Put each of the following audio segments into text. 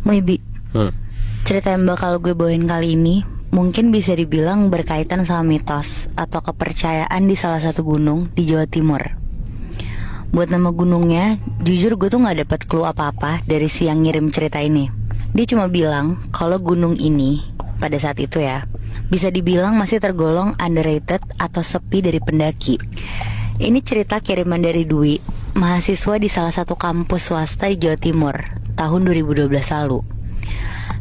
Maybe. Cerita yang bakal gue bawain kali ini mungkin bisa dibilang berkaitan sama mitos atau kepercayaan di salah satu gunung di Jawa Timur. Buat nama gunungnya, jujur gue tuh gak dapet clue apa-apa dari si yang ngirim cerita ini. Dia cuma bilang kalau gunung ini pada saat itu ya, bisa dibilang masih tergolong underrated atau sepi dari pendaki. Ini cerita kiriman dari Dwi, mahasiswa di salah satu kampus swasta di Jawa Timur tahun 2012 lalu.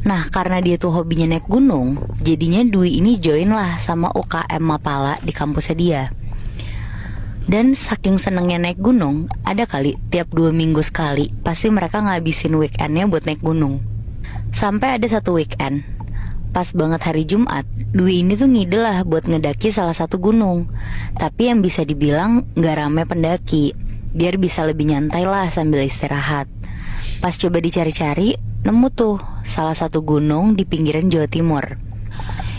Nah, karena dia tuh hobinya naik gunung, jadinya Dwi ini join lah sama UKM Mapala di kampusnya dia. Dan saking senengnya naik gunung, ada kali tiap 2 minggu sekali pasti mereka ngabisin weekendnya buat naik gunung. Sampai ada satu weekend, pas banget hari Jumat, Dwi ini tuh ngide lah buat ngedaki salah satu gunung. Tapi yang bisa dibilang gak rame pendaki, biar bisa lebih nyantai lah sambil istirahat. Pas coba dicari-cari, nemu tuh salah satu gunung di pinggiran Jawa Timur.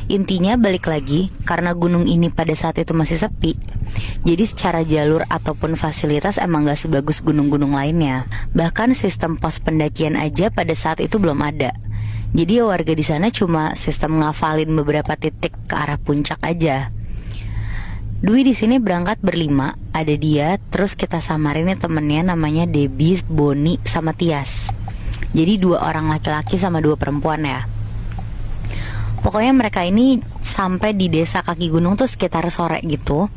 Intinya balik lagi, karena gunung ini pada saat itu masih sepi, jadi secara jalur ataupun fasilitas emang gak sebagus gunung-gunung lainnya. Bahkan sistem pos pendakian aja pada saat itu belum ada. Jadi ya warga di sana cuma sistem ngafalin beberapa titik ke arah puncak aja. Dwi di sini berangkat berlima, ada dia, terus kita samarin nih temennya namanya Debbie, Boni, sama Tias. Jadi 2 orang laki-laki sama 2 perempuan ya. Pokoknya mereka ini sampai di desa kaki gunung tuh sekitar sore gitu.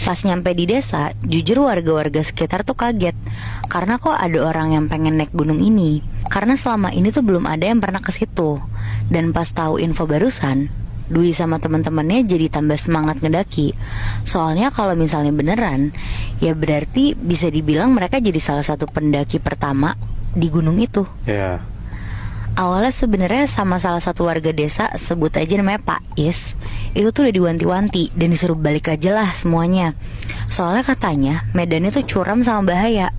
Pas nyampe di desa, jujur warga-warga sekitar tuh kaget, karena kok ada orang yang pengen naik gunung ini. Karena selama ini tuh belum ada yang pernah ke situ. Dan pas tahu info barusan, Dwi sama teman-temannya jadi tambah semangat ngedaki. Soalnya kalau misalnya beneran, ya berarti bisa dibilang mereka jadi salah satu pendaki pertama di gunung itu. Iya. Awalnya sebenarnya sama salah satu warga desa, sebut aja namanya Pak Is, itu tuh udah diwanti-wanti dan disuruh balik aja lah semuanya. Soalnya katanya medannya tuh curam sama bahaya.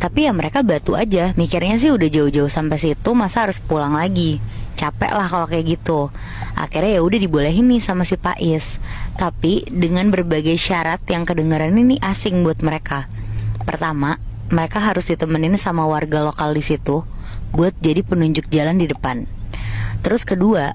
Tapi ya mereka batu aja, mikirnya sih udah jauh-jauh sampai situ, masa harus pulang lagi. Capek lah kalau kayak gitu. Akhirnya ya udah dibolehin nih sama si Pak Is. Tapi dengan berbagai syarat yang kedengaran ini asing buat mereka. Pertama, mereka harus ditemenin sama warga lokal di situ buat jadi penunjuk jalan di depan. Terus kedua,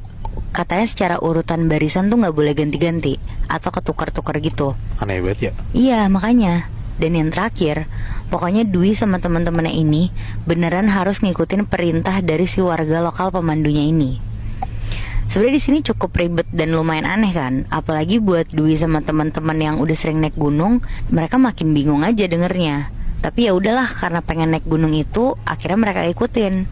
katanya secara urutan barisan tuh gak boleh ganti-ganti atau ketukar-tukar gitu. Aneh banget ya. Iya makanya. Dan yang terakhir, pokoknya Dwi sama teman-temannya ini beneran harus ngikutin perintah dari si warga lokal pemandunya ini. Sebenarnya di sini cukup ribet dan lumayan aneh kan, apalagi buat Dwi sama teman-teman yang udah sering naik gunung, mereka makin bingung aja dengernya. Tapi ya udahlah, karena pengen naik gunung itu, akhirnya mereka ikutin.